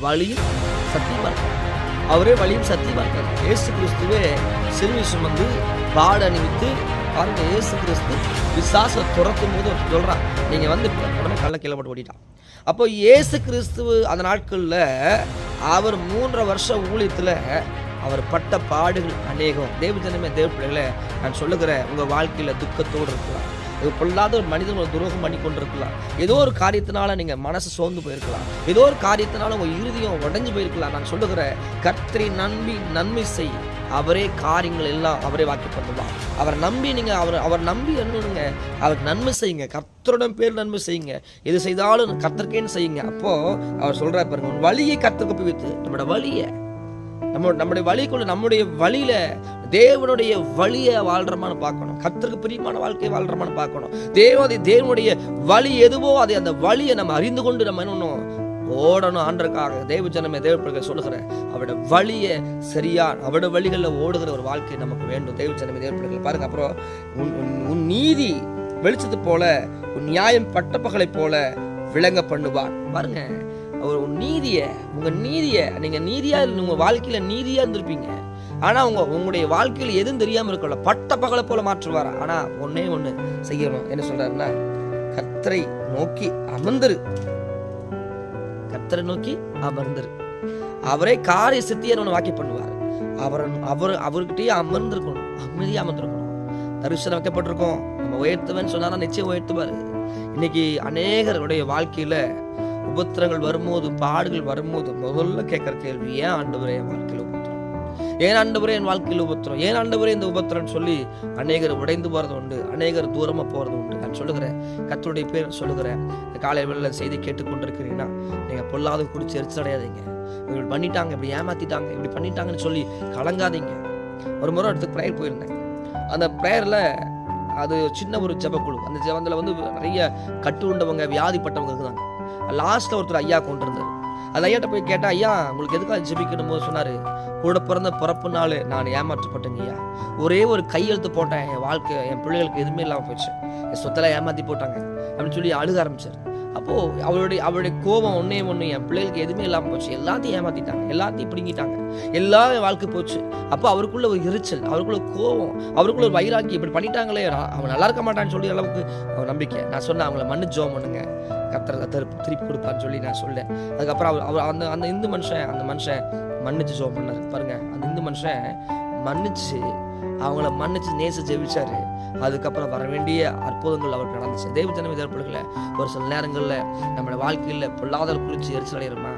வழியும் சத்தியமா இருக்கார். அவரே வழியும் சத்தியமா இருக்கார். இயேசு கிறிஸ்துவே சிலுவை சுமந்து பாடு அணிவித்து பாருங்க. இயேசு கிறிஸ்து விசுவாச துரத்தும் போது சொல்றான், நீங்க வந்து உடனே கல்ல கீழே போட்டு ஓடிட்டான். அப்போ இயேசு கிறிஸ்துவ அந்த நாட்கள்ல அவர் 3.5 வருஷ ஊழியத்துல அவர் பட்ட பாடுகள் அநேகம். தேவ ஜனமே, தேவ பிள்ளைகளை, நான் சொல்லுகிறேன், உங்க வாழ்க்கையில துக்கத்தோடு இருக்கலாம், பொல்லாத ஒரு மனிதன் துரோகம் பண்ணி கொண்டிருக்கலாம், ஏதோ ஒரு காரியத்தினால நீங்க மனசு சோர்ந்து போயிருக்கலாம், ஏதோ ஒரு காரியத்தினால உங்க இருதயம் உடைஞ்சு போயிருக்கலாம். நான் சொல்லுகிறேன், கர்த்தரை நம்பி நன்மை செய், அவரே காரியங்கள் எல்லாம் அவரே வாக்கி பண்ணுவார். அவரை நம்பி நீங்க அவர் நம்பி என்னங்க, அவருக்கு நன்மை செய்யுங்க, கர்த்தருடன் பேர் நன்மை செய்யுங்க, எது செய்தாலும் கர்த்தருக்கேன்னு செய்யுங்க. அப்போ அவர் சொல்றாரு பாருங்க, உன் வழியை கர்த்தருக்கு ஒப்புவித்து, நம்மளோட வழியை நம்முடைய வழிக்குள்ள, நம்முடைய வழியில தேவனுடைய வழியை வாழ்றமான்னு பார்க்கணும். கர்த்தருக்கு பிரியமான வாழ்க்கையை வாழ்றமான்னு பார்க்கணும். தேவனுடைய வழி எதுவோ அதை, அந்த வழியை நம்ம அறிந்து கொண்டு நம்ம என்ன ஓடணும் ஆண்டருக்காக. தேவ ஜனமே, தேவ பிள்ளைகளை சொல்லுகிறேன், அவருடைய வழியை சரியா, அவருடைய வழிகளில் ஓடுகிற ஒரு வாழ்க்கை நமக்கு வேண்டும். தேவ ஜனமே, தேவ பிள்ளைகளை பாருங்க. அப்புறம் உன் நீதி வெளிச்சத்து போல, உன் நியாயம் பட்டப்பகலை போல விளங்க பண்ணுவார். பாருங்க, உங்க நீதியை நீங்க நீதியா, உங்க வாழ்க்கையில நீதியா இருந்திருப்பீங்க. ஆனா உங்களுடைய வாழ்க்கையில எதுவும் தெரியாம இருக்கல, பட்ட பகலை போல மாற்றுவாரா. ஆனா ஒன்னே ஒண்ணு செய்யணும். என்ன சொல்றாருன்னா, கர்த்தரை நோக்கி அமர்ந்துரு, கர்த்தரை நோக்கி அமர்ந்துரு, அவரே காரிய சித்தியன்னு வாக்கி பண்ணுவார். அவர்கிட்டயே அமர்ந்திருக்கணும், அமைதியா அமர்ந்திருக்கணும். தரிசனம் வைக்கப்பட்டிருக்கோம், நம்ம உயர்த்துவேன்னு சொன்னா நிச்சயம் உயர்த்துவாரு. இன்னைக்கு அநேகருடைய வாழ்க்கையில உபத்திரங்கள் வரும்போது, பாடுகள் வரும்போது முதல்ல கேட்கிற கேள்வி, ஏன் ஆண்டவரே என் வாழ்க்கையில் உபத்திரம், ஏன் ஆண்டவரே என் வாழ்க்கையில் உபத்திரம், ஏன் ஆண்டவரே இந்த உபத்திரம்னு சொல்லி அநேகர் உடைந்து போறது உண்டு, அநேகர் தூரமா போறது உண்டு. நான் சொல்லுகிறேன், கர்த்தருடைய பேர் சொல்லுகிறேன், இந்த காலை வேளையில செய்தி கேட்டுக்கொண்டிருக்கிறீங்கன்னா, நீங்க பொல்லாத குடிச்சு எரிச்சல் அடையாதீங்க. இப்படி பண்ணிட்டாங்க, இப்படி ஏமாத்திட்டாங்க, இப்படி பண்ணிட்டாங்கன்னு சொல்லி கலங்காதீங்க. ஒரு முறை இடத்துக்கு ப்ரேயர் போயிருந்தேன். அந்த ப்ரேயர்ல அது சின்ன ஒரு ஜெபக்குழு, அந்த ஜெபத்துல வந்து நிறைய கட்டு உண்டவங்க, வியாதிப்பட்டவங்க இருந்தாங்க. லாஸ்ட்ல ஒருத்தர் ஐயா கொண்டு இருந்தார். அந்த ஐயாட்ட போய் கேட்டா, ஐயா உங்களுக்கு எதுக்காக ஜெபிக்கணும் போது சொன்னாரு, கூட பிறந்த பிறப்பு நாள் நான் ஏமாற்றப்பட்டேங்க ஐயா, ஒரே ஒரு கையெழுத்து போட்டேன், என் வாழ்க்கை, என் பிள்ளைகளுக்கு எதுவுமே இல்லாமல் போயிடுச்சு, என் சொத்தெல்லாம் ஏமாத்தி போட்டாங்க அப்படின்னு சொல்லி அழுக ஆரம்பிச்சார். அப்போ அவருடைய கோபம் ஒன்னே ஒன்று, என் பிள்ளைகளுக்கு எதுவுமே இல்லாமல் போச்சு, எல்லாத்தையும் ஏமாத்திட்டாங்க, எல்லாத்தையும் பிடிங்கிட்டாங்க, எல்லாமே வாழ்க்கை போச்சு. அப்போ அவருக்குள்ள ஒரு எரிச்சல், அவருக்குள்ள கோபம், அவருக்குள்ள ஒரு வைராக்கி, இப்படி பண்ணிட்டாங்களே, அவன் நல்லா இருக்க மாட்டான்னு சொல்லி அளவுக்கு அவர் நம்பிக்கை. நான் சொன்னேன், அவங்கள மன்னிச்சு ஜெபம் பண்ணுங்க, கர்த்தர் திருப்பி கொடுப்பான்னு சொல்லி நான் சொல்லேன். அதுக்கப்புறம் அவர் அந்த இந்து மனுஷன் மன்னிச்சு ஜெபம் பண்ணாரு. பாருங்க, அந்த இந்து மனுஷன் மன்னிச்சு, அவங்கள மன்னிச்சு நேச ஜெபிச்சாரு. அதுக்கப்புறம் வர வேண்டிய அற்புதங்கள் அவருக்கு நடந்துச்சு. தேவ ஜனமே, தேவ பிள்ளைகளை, ஒரு சில நேரங்களில் நம்மளோட வாழ்க்கையில் பொல்லாத குறித்து எரிச்சல் அடைகிறோமா,